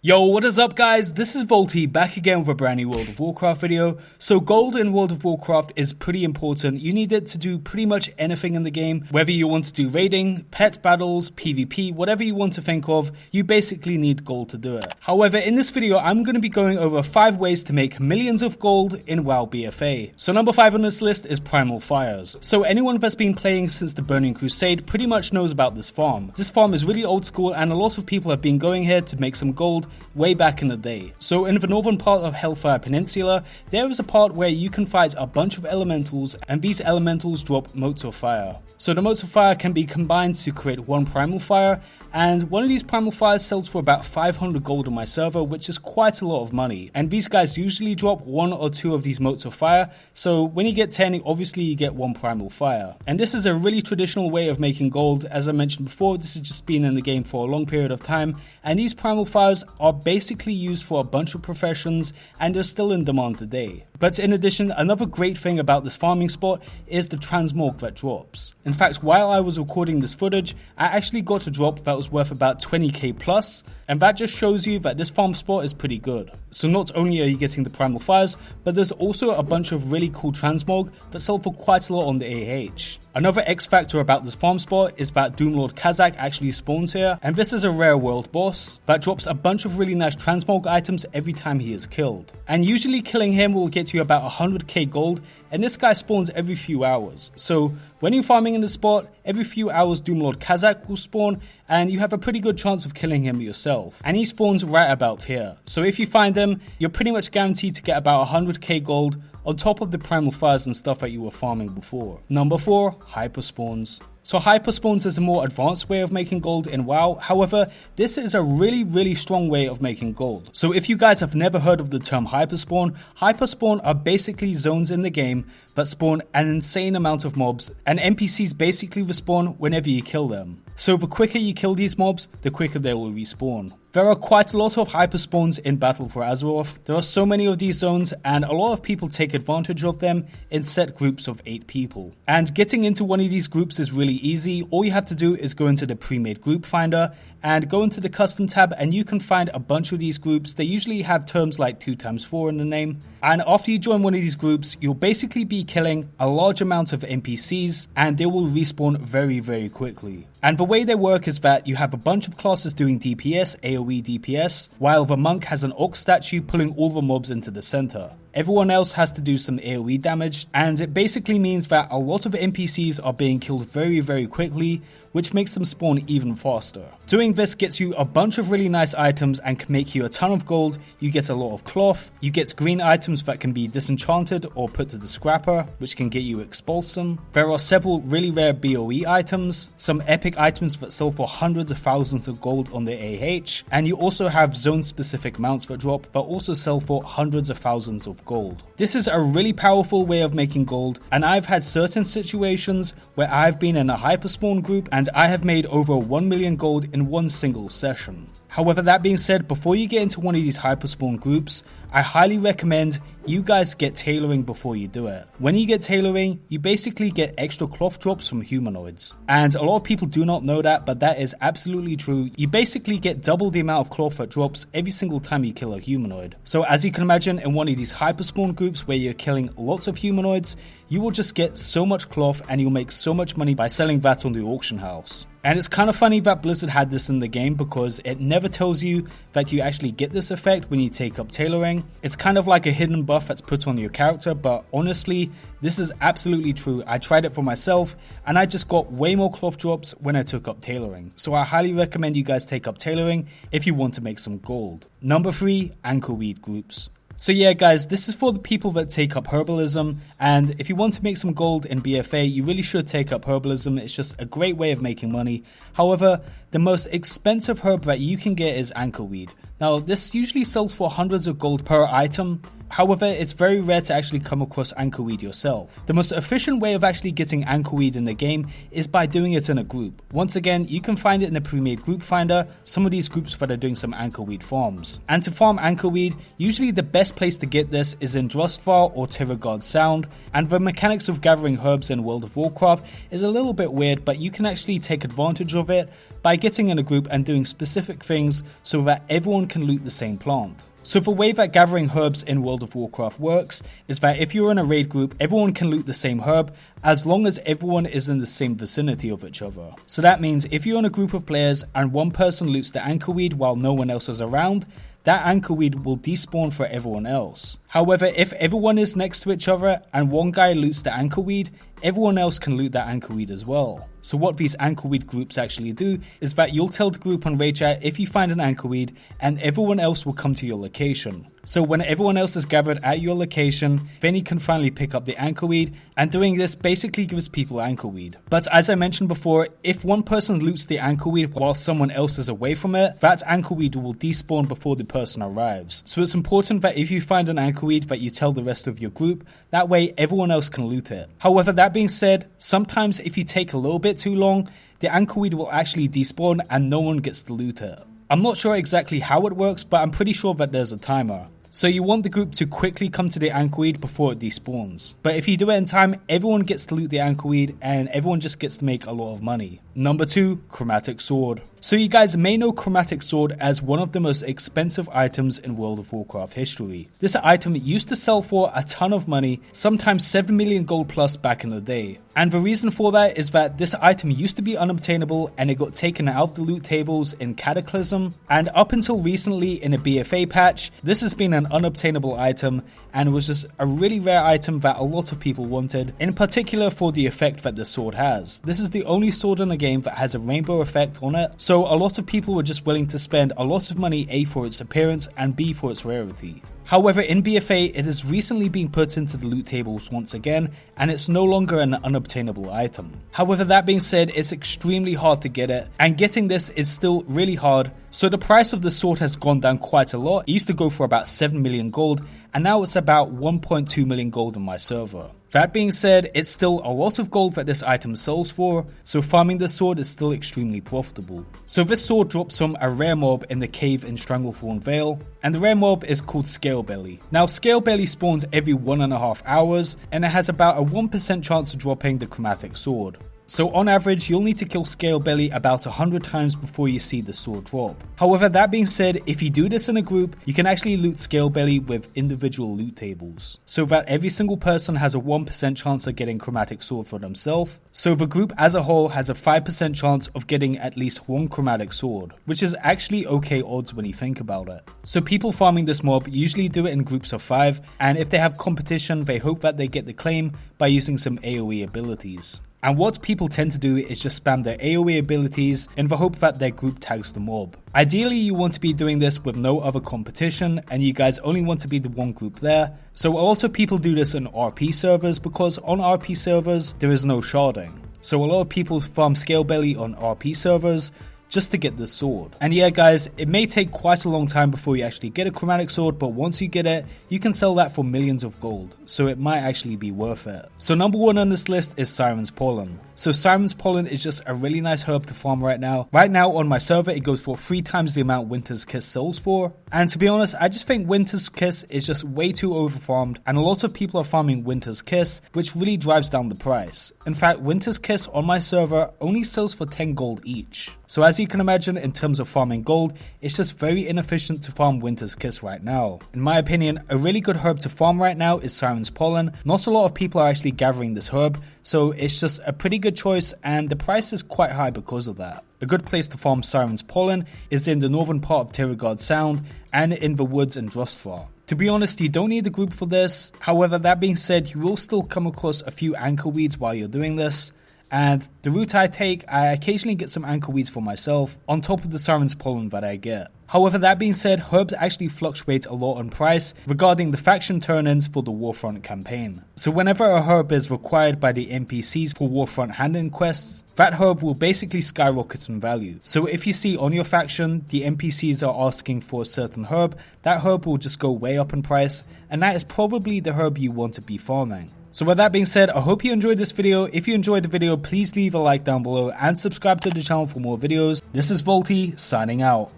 Yo, what is up guys? This is Vaulty back again with a brand new World of Warcraft video. So gold in World of Warcraft is pretty important. You need it to do pretty much anything in the game. Whether you want to do raiding, pet battles, PvP, whatever you want to think of, you basically need gold to do it. However, in this video, I'm going to be going over 5 ways to make millions of gold in WoW BfA. So number 5 on this list is Primal Fires. So anyone that's been playing since the Burning Crusade pretty much knows about this farm. This farm is really old school and a lot of people have been going here to make some gold way back in the day. So in the northern part of Hellfire Peninsula, there is a part where you can fight a bunch of elementals and these elementals drop motes of fire. So the motes of fire can be combined to create one primal fire, and one of these primal fires sells for about 500 gold on my server, which is quite a lot of money. And these guys usually drop 1 or 2 of these motes of fire, so when you get 10, obviously you get 1 primal fire. And this is a really traditional way of making gold. As I mentioned before, this has just been in the game for a long period of time, and these primal fires are basically used for a bunch of professions and they're still in demand today. But in addition, another great thing about this farming spot is the transmog that drops. In fact, while I was recording this footage, I actually got a drop that was worth about 20k plus, and that just shows you that this farm spot is pretty good. So not only are you getting the primal fires, but there's also a bunch of really cool transmog that sell for quite a lot on the AH. Another X factor about this farm spot is that Doomlord Kazak actually spawns here, and this is a rare world boss that drops a bunch of really nice transmog items every time he is killed. And usually killing him will get you about 100k gold, and this guy spawns every few hours. So when you're farming in the spot, every few hours Doomlord Kazak will spawn, and you have a pretty good chance of killing him yourself. And he spawns right about here. So if you find him, you're pretty much guaranteed to get about 100k gold on top of the primal fires and stuff that you were farming before. Number 4, HYPERSPAWNS. So HYPERSPAWNS is a more advanced way of making gold in WoW. However, this is a really strong way of making gold. So if you guys have never heard of the term hyperspawn, hyperspawn are basically zones in the game that spawn an insane amount of mobs, and NPCs basically respawn whenever you kill them. So the quicker you kill these mobs, the quicker they will respawn. There are quite a lot of hyperspawns in Battle for Azeroth. There are so many of these zones and a lot of people take advantage of them in set groups of 8 people. And getting into one of these groups is really easy. All you have to do is go into the pre-made group finder and go into the custom tab, and you can find a bunch of these groups. They usually have terms like 2x4 in the name. And after you join one of these groups, you'll basically be killing a large amount of NPCs and they will respawn very quickly. And the way they work is that you have a bunch of classes doing DPS, AoE DPS, while the monk has an orc statue pulling all the mobs into the center. Everyone else has to do some AoE damage, and it basically means that a lot of NPCs are being killed very quickly, which makes them spawn even faster. Doing this gets you a bunch of really nice items and can make you a ton of gold. You get a lot of cloth, you get green items that can be disenchanted or put to the scrapper, which can get you expulsum. There are several really rare BOE items, some epic items that sell for hundreds of thousands of gold on the AH, and you also have zone specific mounts that drop that also sell for hundreds of thousands of gold. This is a really powerful way of making gold, and I've had certain situations where I've been in a hyperspawn group and I have made over 1 million gold in one single session. However, that being said, before you get into one of these hyperspawn groups, I highly recommend you guys get tailoring before you do it. When you get tailoring, you basically get extra cloth drops from humanoids. And a lot of people do not know that, but that is absolutely true. You basically get double the amount of cloth that drops every single time you kill a humanoid. So as you can imagine, in one of these hyperspawn groups where you're killing lots of humanoids, you will just get so much cloth and you'll make so much money by selling that on the auction house. And it's kind of funny that Blizzard had this in the game because it never tells you that you actually get this effect when you take up tailoring. It's kind of like a hidden buff that's put on your character, but honestly, this is absolutely true. I tried it for myself and I just got way more cloth drops when I took up tailoring. So I highly recommend you guys take up tailoring if you want to make some gold. Number 3, anchorweed groups. So yeah guys, this is for the people that take up herbalism, and if you want to make some gold in BfA, you really should take up herbalism. It's just a great way of making money. However, the most expensive herb that you can get is anchorweed. Now this usually sells for hundreds of gold per item. However, it's very rare to actually come across anchorweed yourself. The most efficient way of actually getting anchorweed in the game is by doing it in a group. Once again, you can find it in a pre-made group finder, some of these groups that are doing some anchorweed farms. And to farm anchorweed, usually the best place to get this is in Drustvar or Tiragard Sound, and the mechanics of gathering herbs in World of Warcraft is a little bit weird, but you can actually take advantage of it by getting in a group and doing specific things so that everyone everyone can loot the same plant. So the way that gathering herbs in World of Warcraft works is that if you're in a raid group, everyone can loot the same herb as long as everyone is in the same vicinity of each other. So that means if you're in a group of players and one person loots the anchorweed while no one else is around, that anchorweed will despawn for everyone else. However, if everyone is next to each other and one guy loots the anchorweed, everyone else can loot that anchorweed as well. So what these anchorweed groups actually do is that you'll tell the group on raid chat if you find an anchorweed, and everyone else will come to your location. So when everyone else is gathered at your location, then you can finally pick up the anchorweed, and doing this basically gives people anchorweed. But as I mentioned before, if one person loots the anchorweed while someone else is away from it, that anchorweed will despawn before the person arrives. So it's important that if you find an anchorweed that you tell the rest of your group, that way everyone else can loot it. However, that being said, sometimes if you take a little bit too long, the anchorweed will actually despawn and no one gets to loot it. I'm not sure exactly how it works, but I'm pretty sure that there's a timer. So you want the group to quickly come to the anchorweed before it despawns. But if you do it in time, everyone gets to loot the anchorweed and everyone just gets to make a lot of money. Number 2, Chromatic Sword. So you guys may know Chromatic Sword as one of the most expensive items in World of Warcraft history. This item used to sell for a ton of money, sometimes 7 million gold plus back in the day. And the reason for that is that this item used to be unobtainable and it got taken out of the loot tables in Cataclysm, and up until recently in a BfA patch, this has been an unobtainable item and was just a really rare item that a lot of people wanted, in particular for the effect that the sword has. This is the only sword in the game that has a rainbow effect on it, so a lot of people were just willing to spend a lot of money A for its appearance and B for its rarity. However, in BfA, it has recently been put into the loot tables once again, and it's no longer an unobtainable item. However, that being said, it's extremely hard to get it, and getting this is still really hard, so the price of the sword has gone down quite a lot. It used to go for about 7 million gold, and now it's about 1.2 million gold on my server. That being said, it's still a lot of gold that this item sells for, so farming this sword is still extremely profitable. So this sword drops from a rare mob in the cave in Stranglethorn Vale, and the rare mob is called Scalebelly. Now Scalebelly spawns every 1.5 hours, and it has about a 1% chance of dropping the Chromatic Sword. So on average, you'll need to kill Scalebelly about 100 times before you see the sword drop. However, that being said, if you do this in a group, you can actually loot Scalebelly with individual loot tables, so that every single person has a 1% chance of getting Chromatic Sword for themselves. So the group as a whole has a 5% chance of getting at least one Chromatic Sword, which is actually okay odds when you think about it. So people farming this mob usually do it in groups of 5, and if they have competition, they hope that they get the claim by using some AoE abilities. And what people tend to do is just spam their AoE abilities in the hope that their group tags the mob. Ideally, you want to be doing this with no other competition, and you guys only want to be the one group there. So a lot of people do this in RP servers because on RP servers, there is no sharding. So a lot of people farm Scalebelly on RP servers just to get the sword. And yeah guys, it may take quite a long time before you actually get a Chromatic Sword, but once you get it, you can sell that for millions of gold, so it might actually be worth it. So number 1 on this list is SIREN'S Pollen. So SIREN'S Pollen is just a really nice herb to farm right now. Right now on my server, it goes for 3 times the amount Winter's Kiss sells for. And to be honest, I just think Winter's Kiss is just way too overfarmed, and a lot of people are farming Winter's Kiss, which really drives down the price. In fact, Winter's Kiss on my server only sells for 10 gold each. So as you can imagine, in terms of farming gold, it's just very inefficient to farm Winter's Kiss right now. In my opinion, a really good herb to farm right now is SIREN'S Pollen. Not a lot of people are actually gathering this herb, so it's just a pretty good choice, and the price is quite high because of that. A good place to farm SIREN'S Pollen is in the northern part of Tirigard Sound and in the woods in Drustvar. To be honest, you don't need a group for this. However, that being said, you will still come across a few anchorweeds while you're doing this. And the route I take, I occasionally get some anchorweeds for myself on top of the SIREN'S Pollen that I get. However, that being said, herbs actually fluctuate a lot in price regarding the faction turn-ins for the Warfront campaign. So whenever a herb is required by the NPCs for Warfront hand-in quests, that herb will basically skyrocket in value. So if you see on your faction the NPCs are asking for a certain herb, that herb will just go way up in price, and that is probably the herb you want to be farming. So with that being said, I hope you enjoyed this video. If you enjoyed the video, please leave a like down below and subscribe to the channel for more videos. This is vaulty, signing out.